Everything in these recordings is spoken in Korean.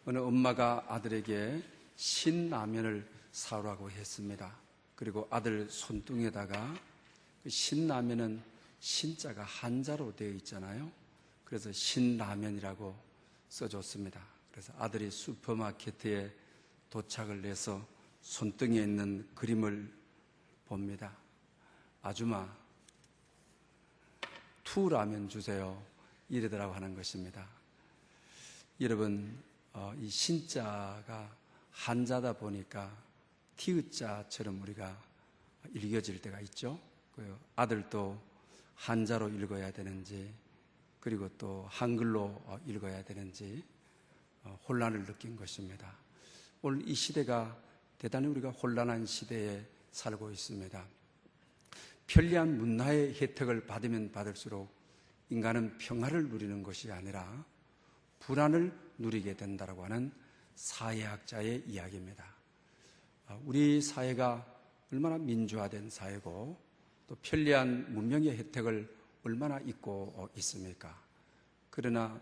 어느 엄마가 아들에게 신라면을 사오라고 했습니다. 그리고 아들 손등에다가 그 신라면은 신자가 한자로 되어 있잖아요. 그래서 신라면이라고 써줬습니다. 그래서 아들이 슈퍼마켓에 도착을 해서 손등에 있는 그림을 봅니다. 아줌마, 투라면 주세요. 이러더라고 하는 것입니다. 여러분, 이 신자가 한자다 보니까 티읕자처럼 우리가 읽어질 때가 있죠. 아들도 한자로 읽어야 되는지, 그리고 또 한글로 읽어야 되는지 혼란을 느낀 것입니다. 오늘 이 시대가 대단히 우리가 혼란한 시대에 살고 있습니다. 편리한 문화의 혜택을 받으면 받을수록 인간은 평화를 누리는 것이 아니라 불안을 누리게 된다고 하는 사회학자의 이야기입니다. 우리 사회가 얼마나 민주화된 사회고 또 편리한 문명의 혜택을 얼마나 잊고 있습니까? 그러나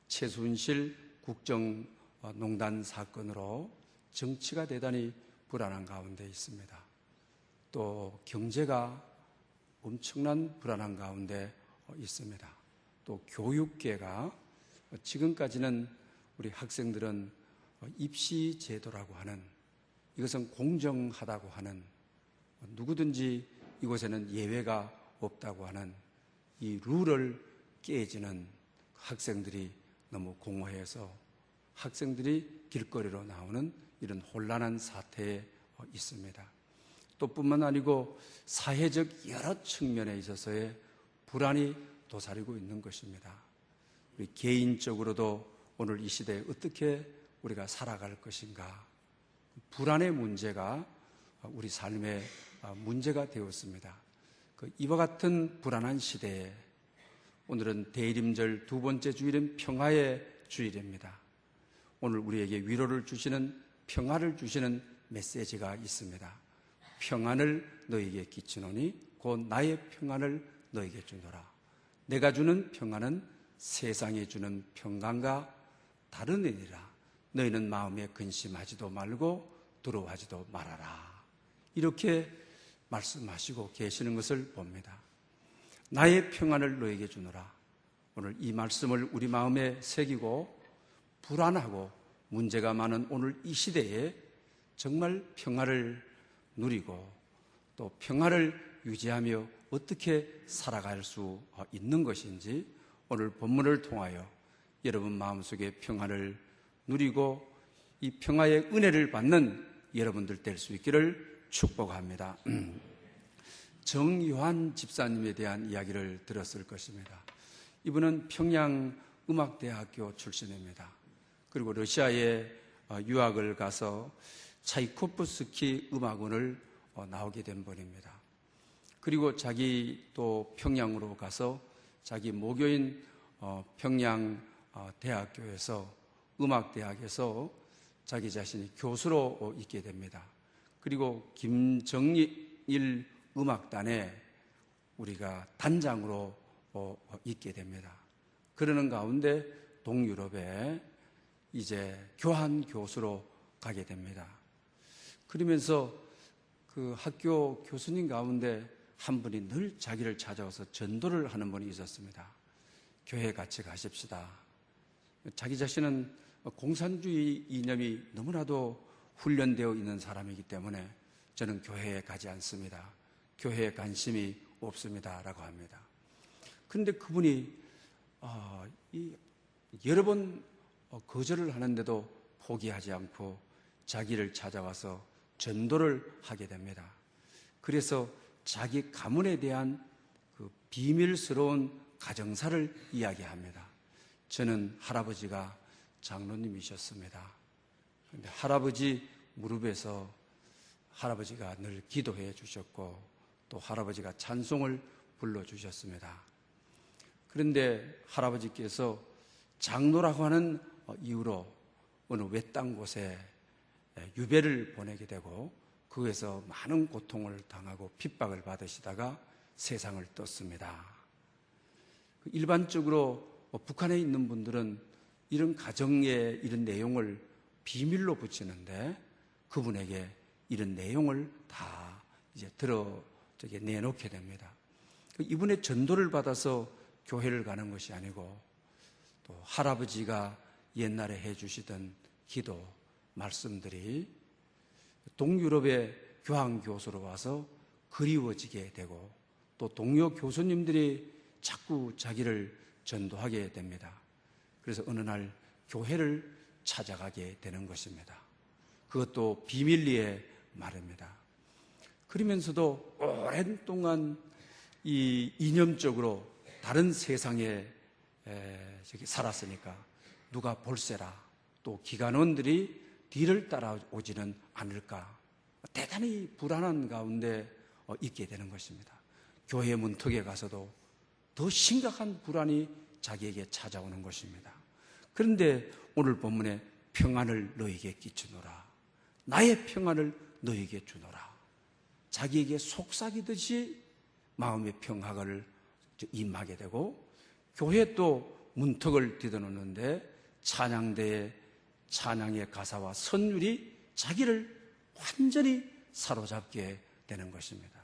최순실 국정농단 사건으로 정치가 대단히 불안한 가운데 있습니다. 또 경제가 엄청난 불안한 가운데 있습니다. 또 교육계가 지금까지는 우리 학생들은 입시 제도라고 하는, 이것은 공정하다고 하는, 누구든지 이곳에는 예외가 없다고 하는 이 룰을 깨지는 학생들이 너무 공허해서 학생들이 길거리로 나오는 이런 혼란한 사태에 있습니다. 또 뿐만 아니고 사회적 여러 측면에 있어서의 불안이 도사리고 있는 것입니다. 우리 개인적으로도 오늘 이 시대에 어떻게 우리가 살아갈 것인가, 불안의 문제가 우리 삶의 문제가 되었습니다. 이와 같은 불안한 시대에 오늘은 대림절 두 번째 주일은 평화의 주일입니다. 오늘 우리에게 위로를 주시는, 평화를 주시는 메시지가 있습니다. 평안을 너에게 끼치노니 곧 나의 평안을 너에게 주노라. 내가 주는 평안은 세상에 주는 평강과 다르느니라. 너희는 마음에 근심하지도 말고 두려워하지도 말아라. 이렇게 말씀하시고 계시는 것을 봅니다. 나의 평안을 너에게 주노라. 오늘 이 말씀을 우리 마음에 새기고 불안하고 문제가 많은 오늘 이 시대에 정말 평화를 누리고 또 평화를 유지하며 어떻게 살아갈 수 있는 것인지 오늘 본문을 통하여 여러분 마음속에 평화를 누리고 이 평화의 은혜를 받는 여러분들 될 수 있기를 축복합니다. 정요한 집사님에 대한 이야기를 들었을 것입니다. 이분은 평양음악대학교 출신입니다. 그리고 러시아에 유학을 가서 차이코프스키 음악원을 나오게 된 분입니다. 그리고 자기 또 평양으로 가서 자기 모교인 평양대학교에서 음악대학에서 자기 자신이 교수로 있게 됩니다. 그리고 김정일 음악단에 우리가 단장으로 있게 됩니다. 그러는 가운데 동유럽에 이제 교환 교수로 가게 됩니다. 그러면서 그 학교 교수님 가운데 한 분이 늘 자기를 찾아와서 전도를 하는 분이 있었습니다. 교회 같이 가십시다. 자기 자신은 공산주의 이념이 너무나도 훈련되어 있는 사람이기 때문에 저는 교회에 가지 않습니다. 교회에 관심이 없습니다. 라고 합니다. 그런데 그분이 여러 번 거절을 하는데도 포기하지 않고 자기를 찾아와서 전도를 하게 됩니다. 그래서 자기 가문에 대한 그 비밀스러운 가정사를 이야기합니다. 저는 할아버지가 장로님이셨습니다. 그런데 할아버지 무릎에서 할아버지가 늘 기도해 주셨고 또 할아버지가 찬송을 불러주셨습니다. 그런데 할아버지께서 장로라고 하는 이유로 어느 외딴 곳에 유배를 보내게 되고 거기에서 많은 고통을 당하고 핍박을 받으시다가 세상을 떴습니다. 일반적으로 북한에 있는 분들은 이런 가정의 이런 내용을 비밀로 붙이는데 그분에게 이런 내용을 다 이제 내놓게 됩니다. 이분의 전도를 받아서 교회를 가는 것이 아니고 또 할아버지가 옛날에 해주시던 기도 말씀들이 동유럽의 교황교수로 와서 그리워지게 되고 또 동료 교수님들이 자꾸 자기를 전도하게 됩니다. 그래서 어느 날 교회를 찾아가게 되는 것입니다. 그것도 비밀리에 말입니다. 그러면서도 오랜 동안 이 이념적으로 다른 세상에 살았으니까 누가 볼세라, 또 기관원들이 뒤를 따라오지는 않을까, 대단히 불안한 가운데 있게 되는 것입니다. 교회 문턱에 가서도 더 심각한 불안이 자기에게 찾아오는 것입니다. 그런데 오늘 본문에 평안을 너에게 끼치노라, 나의 평안을 너에게 주노라, 자기에게 속삭이듯이 마음의 평화를 임하게 되고, 교회 또 문턱을 뒤덮는데 찬양대의 찬양의 가사와 선율이 자기를 완전히 사로잡게 되는 것입니다.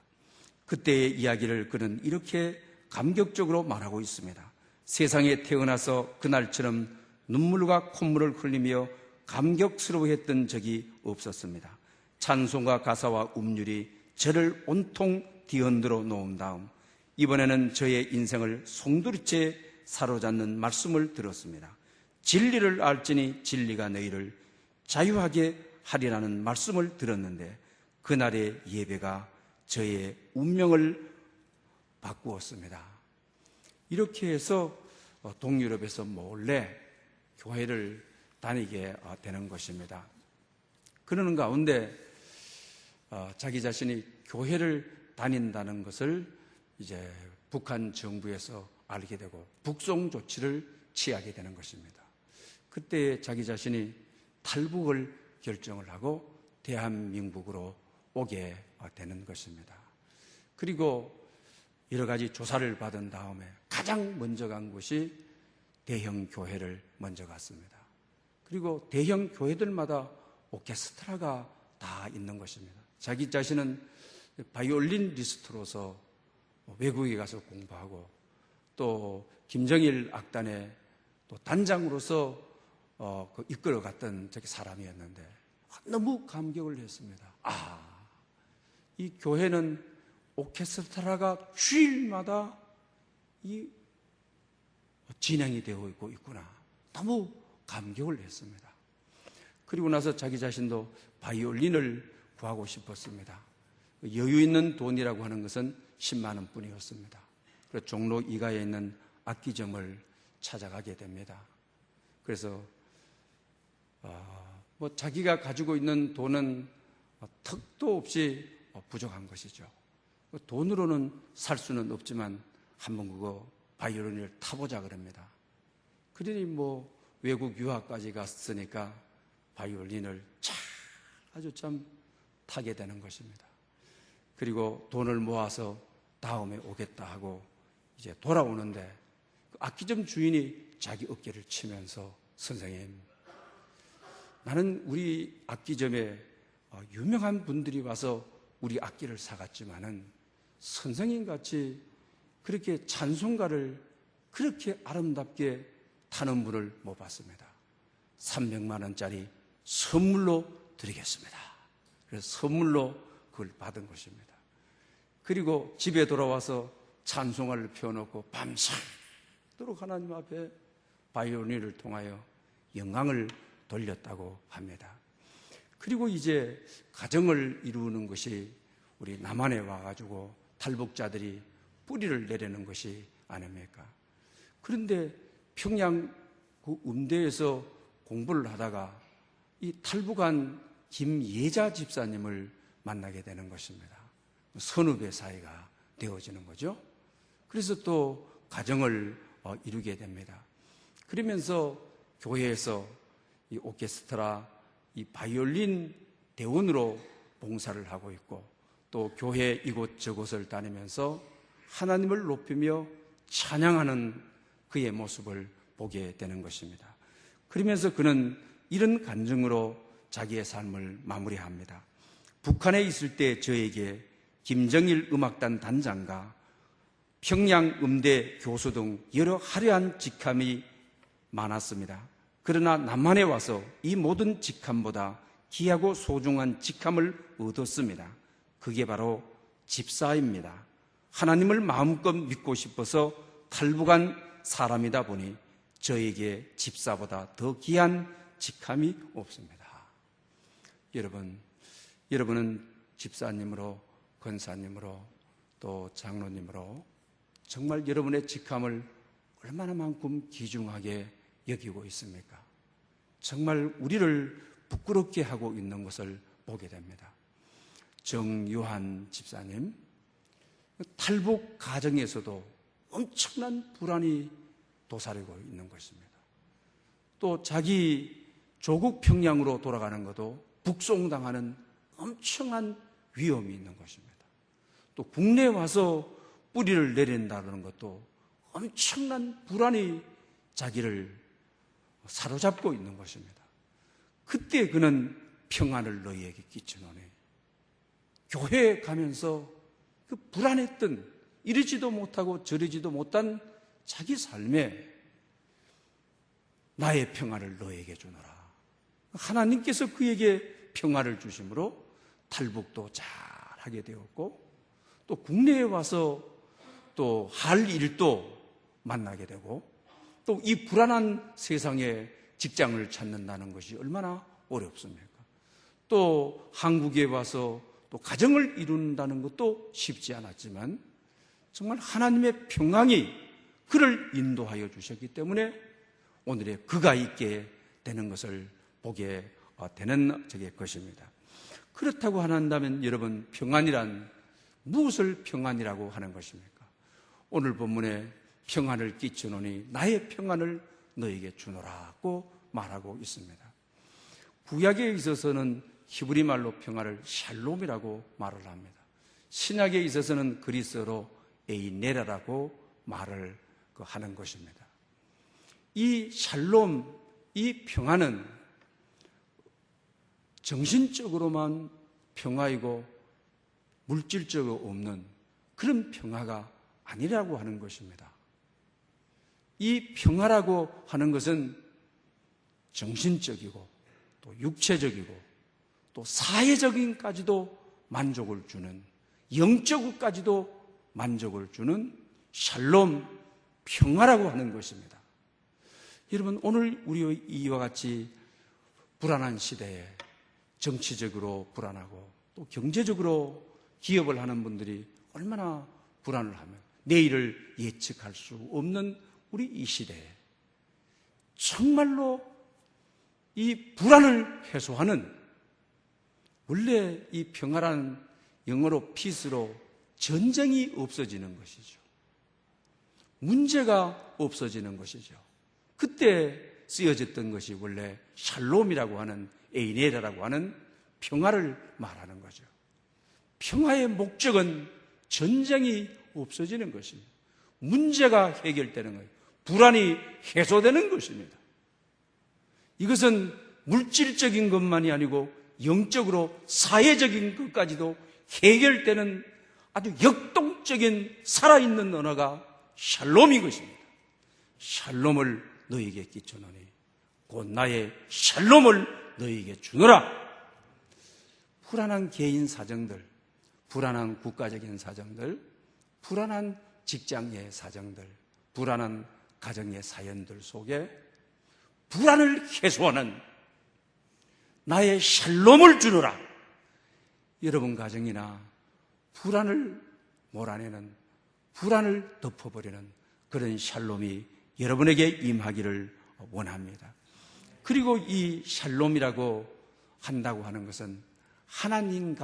그때의 이야기를 그는 이렇게 감격적으로 말하고 있습니다. 세상에 태어나서 그날처럼 눈물과 콧물을 흘리며 감격스러워했던 적이 없었습니다. 찬송과 가사와 음률이 저를 온통 뒤흔들어 놓은 다음 이번에는 저의 인생을 송두리째 사로잡는 말씀을 들었습니다. 진리를 알지니 진리가 너희를 자유하게 하리라는 말씀을 들었는데 그날의 예배가 저의 운명을 바꾸었습니다. 이렇게 해서 동유럽에서 몰래 교회를 다니게 되는 것입니다. 그러는 가운데 자기 자신이 교회를 다닌다는 것을 이제 북한 정부에서 알게 되고 북송 조치를 취하게 되는 것입니다. 그때 자기 자신이 탈북을 결정을 하고 대한민국으로 오게 되는 것입니다. 그리고 여러 가지 조사를 받은 다음에 가장 먼저 간 곳이 대형 교회를 먼저 갔습니다. 그리고 대형 교회들마다 오케스트라가 다 있는 것입니다. 자기 자신은 바이올리니스트로서 외국에 가서 공부하고 또 김정일 악단의 또 단장으로서 이끌어갔던 사람이었는데 너무 감격을 했습니다. 이 교회는 오케스트라가 주일마다 진행이 되고 있구나. 너무 감격을 했습니다. 그리고 나서 자기 자신도 바이올린을 구하고 싶었습니다. 여유 있는 돈이라고 하는 것은 10만 원 뿐이었습니다. 그래서 종로 2가에 있는 악기점을 찾아가게 됩니다. 그래서 자기가 가지고 있는 돈은 턱도 없이 부족한 것이죠. 돈으로는 살 수는 없지만 한번 그거 바이올린을 타보자 그럽니다. 그러니 외국 유학까지 갔으니까 바이올린을 아주 참 타게 되는 것입니다. 그리고 돈을 모아서 다음에 오겠다 하고 이제 돌아오는데 그 악기점 주인이 자기 어깨를 치면서 선생님, 나는 우리 악기점에 유명한 분들이 와서 우리 악기를 사갔지만은 선생님같이 그렇게 찬송가를 그렇게 아름답게 타는 분을 못 봤습니다. 300만 원짜리 선물로 드리겠습니다. 그래서 선물로 그걸 받은 것입니다. 그리고 집에 돌아와서 찬송가를 펴놓고 밤새도록 하나님 앞에 바이올린을 통하여 영광을 돌렸다고 합니다. 그리고 이제 가정을 이루는 것이 우리 남한에 와가지고 탈북자들이 뿌리를 내리는 것이 아닙니까? 그런데 평양 그 음대에서 공부를 하다가 이 탈북한 김예자 집사님을 만나게 되는 것입니다. 선후배 사이가 되어지는 거죠. 그래서 또 가정을 이루게 됩니다. 그러면서 교회에서 이 오케스트라, 이 바이올린 대원으로 봉사를 하고 있고 또 교회 이곳저곳을 다니면서 하나님을 높이며 찬양하는 그의 모습을 보게 되는 것입니다. 그러면서 그는 이런 간증으로 자기의 삶을 마무리합니다. 북한에 있을 때 저에게 김정일 음악단 단장과 평양 음대 교수 등 여러 화려한 직함이 많았습니다. 그러나 남한에 와서 이 모든 직함보다 귀하고 소중한 직함을 얻었습니다. 그게 바로 집사입니다. 하나님을 마음껏 믿고 싶어서 탈북한 사람이다 보니 저에게 집사보다 더 귀한 직함이 없습니다. 여러분은 집사님으로, 권사님으로, 또 장로님으로 정말 여러분의 직함을 얼마나만큼 귀중하게 여기고 있습니까? 정말 우리를 부끄럽게 하고 있는 것을 보게 됩니다. 정요한 집사님, 탈북 가정에서도 엄청난 불안이 도사리고 있는 것입니다. 또 자기 조국 평양으로 돌아가는 것도 북송당하는 엄청난 위험이 있는 것입니다. 또 국내에 와서 뿌리를 내린다는 것도 엄청난 불안이 자기를 사로잡고 있는 것입니다. 그때 그는 평안을 너희에게 끼치노니, 교회에 가면서 그 불안했던, 이러지도 못하고 저러지도 못한 자기 삶에 나의 평안을 너에게 주노라. 하나님께서 그에게 평안을 주심으로 탈북도 잘 하게 되었고, 또 국내에 와서 또 할 일도 만나게 되고, 또 이 불안한 세상에 직장을 찾는다는 것이 얼마나 어렵습니까? 또 한국에 와서 또 가정을 이룬다는 것도 쉽지 않았지만 정말 하나님의 평강이 그를 인도하여 주셨기 때문에 오늘의 그가 있게 되는 것을 보게 되는 것입니다. 그렇다고 한다면 여러분, 평안이란 무엇을 평안이라고 하는 것입니까? 오늘 본문에 평안을 끼치노니 나의 평안을 너에게 주노라고 말하고 있습니다. 구약에 있어서는 히브리 말로 평안을 샬롬이라고 말을 합니다. 신약에 있어서는 그리스어로 에이네라라고 말을 하는 것입니다. 이 샬롬, 이 평안은 정신적으로만 평화이고 물질적으로 없는 그런 평화가 아니라고 하는 것입니다. 이 평화라고 하는 것은 정신적이고 또 육체적이고 또 사회적인까지도 만족을 주는, 영적으로까지도 만족을 주는 샬롬, 평화라고 하는 것입니다. 여러분, 오늘 우리 이와 같이 불안한 시대에 정치적으로 불안하고 또 경제적으로 기업을 하는 분들이 얼마나 불안을 하면 내일을 예측할 수 없는 우리 이 시대에 정말로 이 불안을 해소하는, 원래 이 평화라는 영어로 피스로 전쟁이 없어지는 것이죠. 문제가 없어지는 것이죠. 그때 쓰여졌던 것이 원래 샬롬이라고 하는, 에이네라라고 하는 평화를 말하는 거죠. 평화의 목적은 전쟁이 없어지는 것입니다. 문제가 해결되는 거예요. 불안이 해소되는 것입니다. 이것은 물질적인 것만이 아니고 영적으로 사회적인 것까지도 해결되는 아주 역동적인 살아있는 언어가 샬롬인 것입니다. 샬롬을 너희에게 끼쳐노니 곧 나의 샬롬을 너희에게 주노라. 불안한 개인 사정들, 불안한 국가적인 사정들, 불안한 직장의 사정들, 불안한 가정의 사연들 속에 불안을 해소하는 나의 샬롬을 주노라. 여러분 가정이나 불안을 몰아내는, 불안을 덮어버리는 그런 샬롬이 여러분에게 임하기를 원합니다. 그리고 이 샬롬이라고 한다고 하는 것은 하나님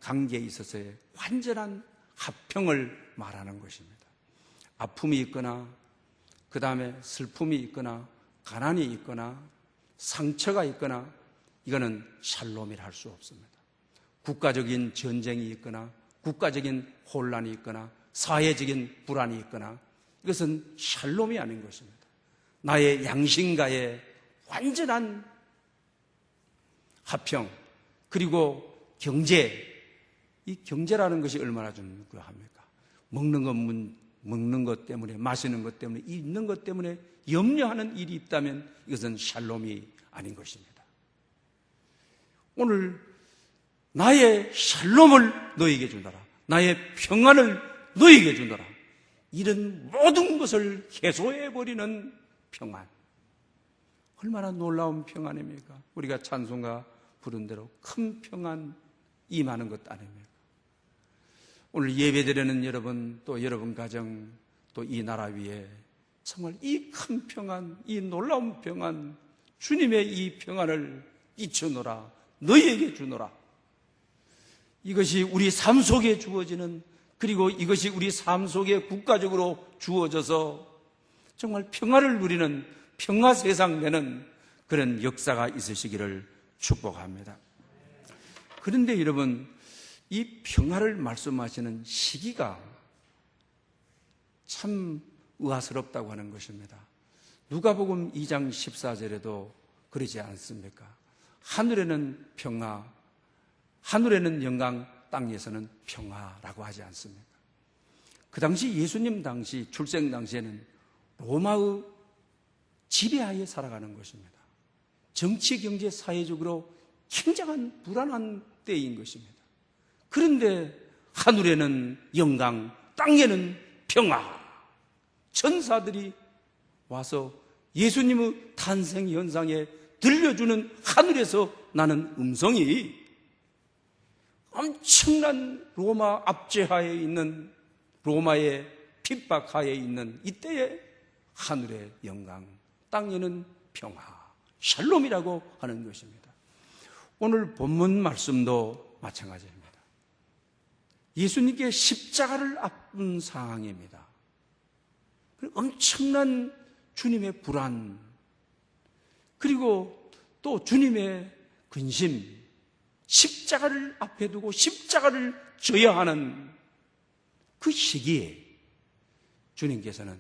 관계에 있어서의 완전한 합평을 말하는 것입니다. 아픔이 있거나 그 다음에 슬픔이 있거나 가난이 있거나 상처가 있거나 이거는 샬롬이라 할 수 없습니다. 국가적인 전쟁이 있거나 국가적인 혼란이 있거나 사회적인 불안이 있거나 이것은 샬롬이 아닌 것입니다. 나의 양심과의 완전한 화평, 그리고 경제. 이 경제라는 것이 얼마나 중요합니까? 먹는 것 때문에, 마시는 것 때문에, 입는 것 때문에 염려하는 일이 있다면 이것은 샬롬이 아닌 것입니다. 오늘 나의 샬롬을 너에게 주노라, 나의 평안을 너에게 주노라, 이런 모든 것을 해소해버리는 평안. 얼마나 놀라운 평안입니까? 우리가 찬송가 부른 대로 큰 평안 임하는 것 아닙니까? 오늘 예배드리는 여러분, 또 여러분 가정, 또 이 나라 위에 정말 이 큰 평안, 이 놀라운 평안, 주님의 이 평안을 잊혀노라, 너희에게 주노라. 이것이 우리 삶 속에 주어지는, 그리고 이것이 우리 삶 속에 국가적으로 주어져서 정말 평안을 누리는 평화 세상 되는 그런 역사가 있으시기를 축복합니다. 그런데 여러분, 이 평화를 말씀하시는 시기가 참 의아스럽다고 하는 것입니다. 누가복음 2장 14절에도 그러지 않습니까? 하늘에는 평화, 하늘에는 영광, 땅에서는 평화라고 하지 않습니까? 그 당시 예수님 당시 출생 당시에는 로마의 지배하에 살아가는 것입니다. 정치, 경제, 사회적으로 굉장한 불안한 때인 것입니다. 그런데 하늘에는 영광, 땅에는 평화. 천사들이 와서 예수님의 탄생 현상에 들려주는 하늘에서 나는 음성이 엄청난 로마 압제하에 있는, 로마의 핍박하에 있는 이때의 하늘의 영광, 땅에는 평화, 샬롬이라고 하는 것입니다. 오늘 본문 말씀도 마찬가지입니다. 예수님께 십자가를 앞둔 상황입니다. 엄청난 주님의 불안, 그리고 또 주님의 근심, 십자가를 앞에 두고 십자가를 져야 하는 그 시기에 주님께서는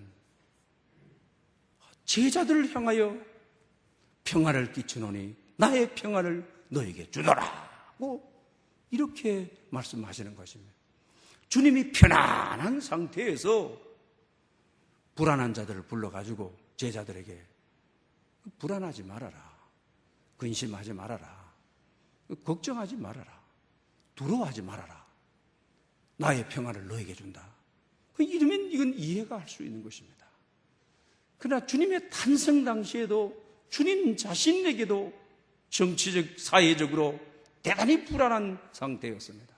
제자들을 향하여 평안을 끼치노니 나의 평안을 너에게 주노라고 이렇게 말씀하시는 것입니다. 주님이 편안한 상태에서 불안한 자들을 불러가지고 제자들에게 불안하지 말아라, 근심하지 말아라, 걱정하지 말아라, 두려워하지 말아라, 나의 평안을 너에게 준다. 이러면 이건 이해가 할 수 있는 것입니다. 그러나 주님의 탄생 당시에도 주님 자신에게도 정치적, 사회적으로 대단히 불안한 상태였습니다.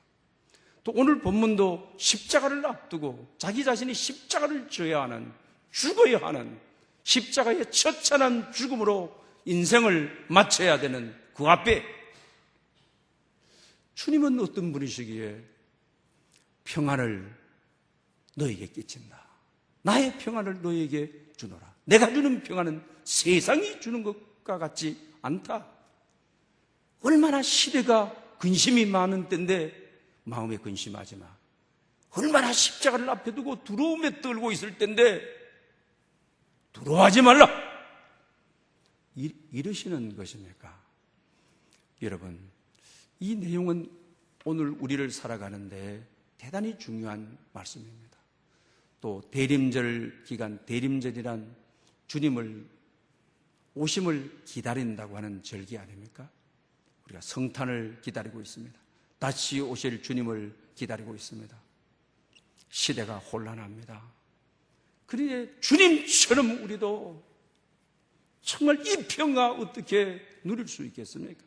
또 오늘 본문도 십자가를 앞두고 자기 자신이 십자가를 져야 하는, 죽어야 하는, 십자가의 처참한 죽음으로 인생을 마쳐야 되는 그 앞에 주님은 어떤 분이시기에 평안을 너에게 끼친다, 나의 평안을 너에게 주노라, 내가 주는 평안은 세상이 주는 것과 같지 않다. 얼마나 시대가 근심이 많은 때인데 마음에 근심하지 마. 얼마나 십자가를 앞에 두고 두려움에 떨고 있을 때인데 두려워하지 말라, 이러시는 것입니까? 여러분, 이 내용은 오늘 우리를 살아가는데 대단히 중요한 말씀입니다. 또 대림절 기간, 대림절이란 주님을 오심을 기다린다고 하는 절기 아닙니까? 우리가 성탄을 기다리고 있습니다. 다시 오실 주님을 기다리고 있습니다. 시대가 혼란합니다. 그러니 주님처럼 우리도 정말 이 평화 어떻게 누릴 수 있겠습니까?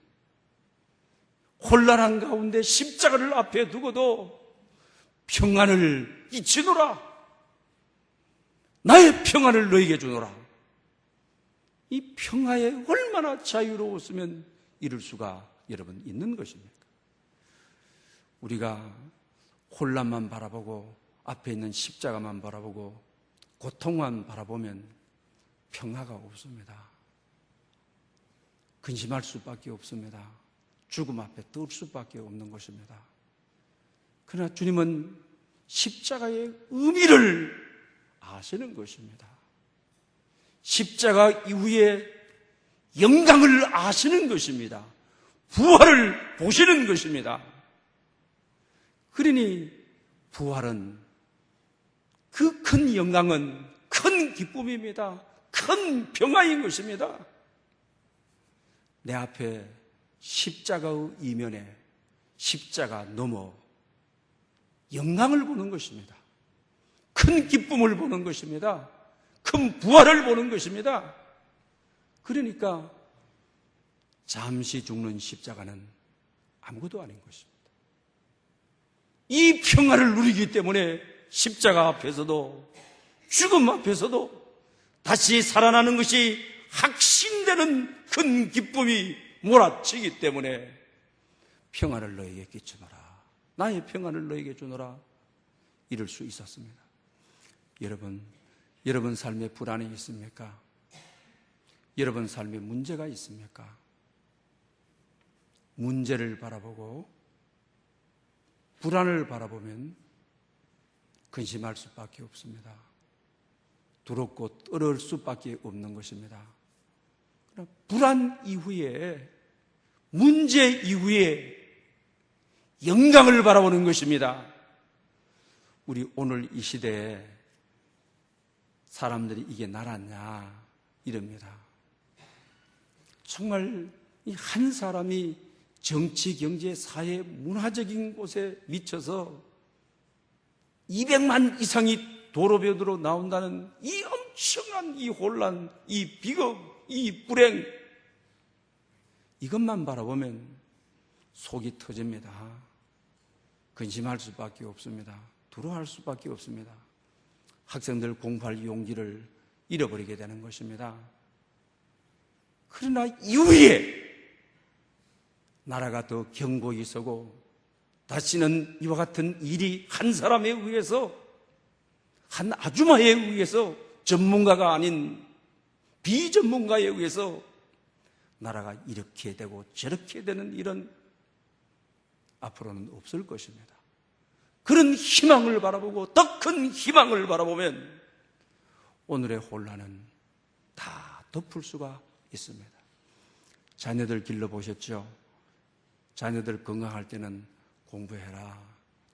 혼란한 가운데 십자가를 앞에 두고도 평안을 잊히노라, 나의 평안을 너에게 주노라. 이 평화에 얼마나 자유로웠으면 이룰 수가 여러분 있는 것입니까? 우리가 혼란만 바라보고 앞에 있는 십자가만 바라보고 고통만 바라보면 평화가 없습니다. 근심할 수밖에 없습니다. 죽음 앞에 떨 수밖에 없는 것입니다. 그러나 주님은 십자가의 의미를 아시는 것입니다. 십자가 이후에 영광을 아시는 것입니다. 부활을 보시는 것입니다. 그러니 부활은 그 큰 영광은 큰 기쁨입니다. 큰 평화인 것입니다. 내 앞에 십자가의 이면에 십자가 넘어 영광을 보는 것입니다. 큰 기쁨을 보는 것입니다. 큰 부활을 보는 것입니다. 그러니까 잠시 죽는 십자가는 아무것도 아닌 것입니다. 이 평화를 누리기 때문에 십자가 앞에서도 죽음 앞에서도 다시 살아나는 것이 확신되는 큰 기쁨이 몰아치기 때문에 평화를 너에게 끼쳐노라, 나의 평화를 너에게 주노라, 이럴 수 있었습니다. 여러분 삶에 불안이 있습니까? 여러분 삶에 문제가 있습니까? 문제를 바라보고 불안을 바라보면 근심할 수밖에 없습니다. 두렵고 떨을 수밖에 없는 것입니다. 그러나 불안 이후에, 문제 이후에 영광을 바라보는 것입니다. 우리 오늘 이 시대에 사람들이 이게 나라냐 이럽니다. 정말 이 한 사람이 정치, 경제, 사회, 문화적인 곳에 미쳐서 200만 이상이 도로변으로 나온다는 이 엄청난 이 혼란, 이 비극, 이 불행, 이것만 바라보면 속이 터집니다. 근심할 수밖에 없습니다. 두려워할 수밖에 없습니다. 학생들 공부할 용기를 잃어버리게 되는 것입니다. 그러나 이후에 나라가 더 견고히 서고 다시는 이와 같은 일이 한 사람에 의해서, 한 아주마에 의해서, 전문가가 아닌 비전문가에 의해서 나라가 이렇게 되고 저렇게 되는 일은 앞으로는 없을 것입니다. 그런 희망을 바라보고 더 큰 희망을 바라보면 오늘의 혼란은 다 덮을 수가 있습니다. 자녀들 길러보셨죠? 자녀들 건강할 때는 공부해라,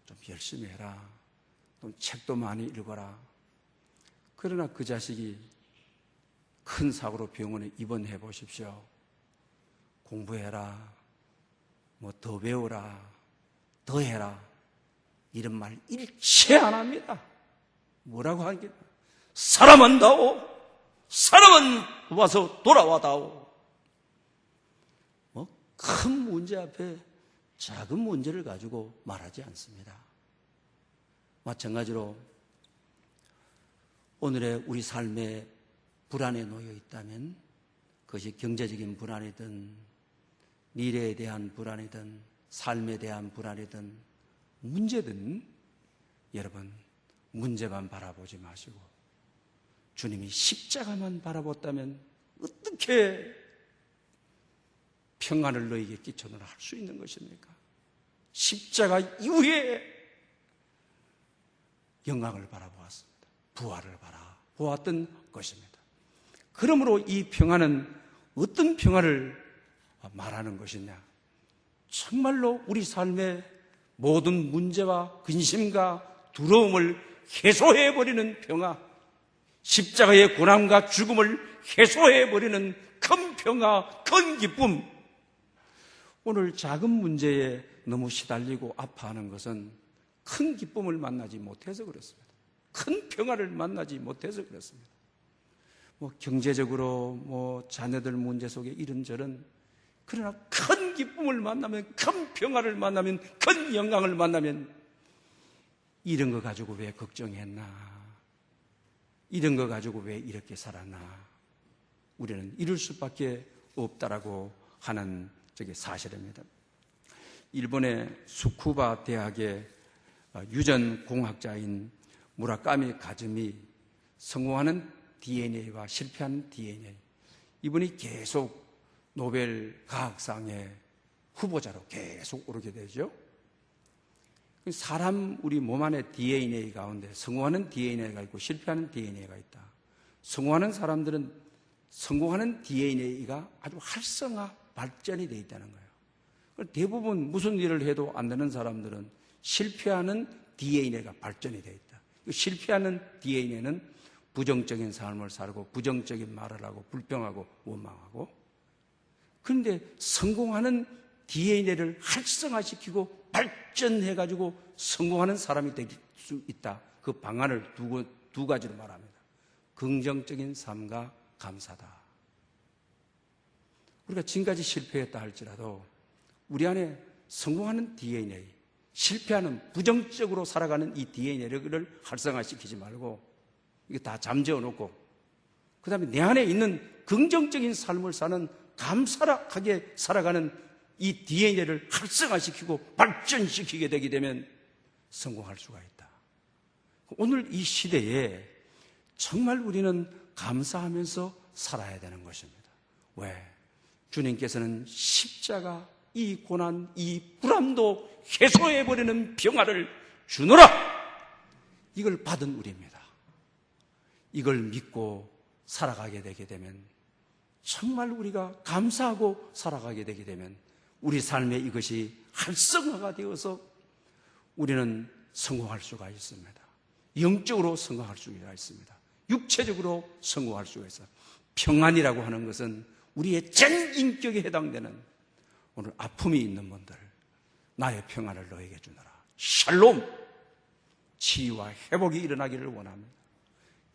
좀 열심히 해라, 좀 책도 많이 읽어라. 그러나 그 자식이 큰 사고로 병원에 입원해 보십시오. 공부해라, 뭐 더 배우라, 더 해라, 이런 말 일체 안 합니다. 뭐라고 하겠나? 사람은 다오, 사람은 와서 돌아와다오. 큰 문제 앞에 작은 문제를 가지고 말하지 않습니다. 마찬가지로 오늘의 우리 삶에 불안에 놓여 있다면 그것이 경제적인 불안이든 미래에 대한 불안이든 삶에 대한 불안이든 문제든, 여러분 문제만 바라보지 마시고 주님이 십자가만 바라봤다면 어떻게 평안을 너에게 끼쳐놓으라 할 수 있는 것입니까? 십자가 이후에 영광을 바라보았습니다. 부활을 바라보았던 것입니다. 그러므로 이 평안은 어떤 평안을 말하는 것이냐? 정말로 우리 삶의 모든 문제와 근심과 두려움을 해소해버리는 평화, 십자가의 고난과 죽음을 해소해버리는 큰 평화, 큰 기쁨. 오늘 작은 문제에 너무 시달리고 아파하는 것은 큰 기쁨을 만나지 못해서 그렇습니다. 큰 평화를 만나지 못해서 그렇습니다. 경제적으로 자녀들 문제 속에 이런저런, 그러나 큰 기쁨을 만나면, 큰 평화를 만나면, 큰 영광을 만나면 이런 거 가지고 왜 걱정했나? 이런 거 가지고 왜 이렇게 살았나? 우리는 이럴 수밖에 없다라고 하는 저게 사실입니다. 일본의 수쿠바 대학의 유전 공학자인 무라카미 가즈미, 성공하는 DNA와 실패하는 DNA, 이분이 계속 노벨 과학상의 후보자로 계속 오르게 되죠. 사람 우리 몸 안에 DNA 가운데 성공하는 DNA가 있고 실패하는 DNA가 있다. 성공하는 사람들은 성공하는 DNA가 아주 활성화, 발전이 되어 있다는 거예요. 대부분 무슨 일을 해도 안 되는 사람들은 실패하는 DNA가 발전이 되어 있다. 실패하는 DNA는 부정적인 삶을 살고 부정적인 말을 하고 불평하고 원망하고, 그런데 성공하는 DNA를 활성화시키고 발전해가지고 성공하는 사람이 될 수 있다. 그 방안을 두 가지로 말합니다. 긍정적인 삶과 감사다. 우리가 지금까지 실패했다 할지라도 우리 안에 성공하는 DNA, 실패하는 부정적으로 살아가는 이 DNA를 활성화시키지 말고 이게 다 잠재워 놓고, 그 다음에 내 안에 있는 긍정적인 삶을 사는 감사하게 살아가는 이 DNA를 활성화시키고 발전시키게 되게 되면 성공할 수가 있다. 오늘 이 시대에 정말 우리는 감사하면서 살아야 되는 것입니다. 왜? 주님께서는 십자가, 이 고난, 이 불안도 해소해버리는 평화를 주노라! 이걸 받은 우리입니다. 이걸 믿고 살아가게 되게 되면, 정말 우리가 감사하고 살아가게 되게 되면 우리 삶에 이것이 활성화가 되어서 우리는 성공할 수가 있습니다. 영적으로 성공할 수가 있습니다. 육체적으로 성공할 수가 있어요. 평안이라고 하는 것은 우리의 전 인격에 해당되는, 오늘 아픔이 있는 분들, 나의 평안을 너에게 주노라. 샬롬! 치유와 회복이 일어나기를 원합니다.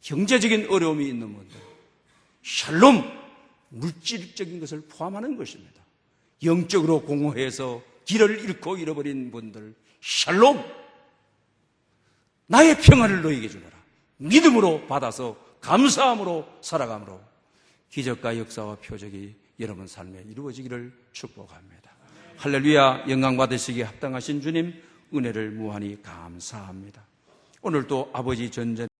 경제적인 어려움이 있는 분들, 샬롬! 물질적인 것을 포함하는 것입니다. 영적으로 공허해서 길을 잃고 잃어버린 분들, 샬롬! 나의 평안을 너에게 주노라. 믿음으로 받아서 감사함으로 살아감으로 기적과 역사와 표적이 여러분 삶에 이루어지기를 축복합니다. 할렐루야. 영광 받으시기에 합당하신 주님 은혜를 무한히 감사합니다. 오늘도 아버지 전전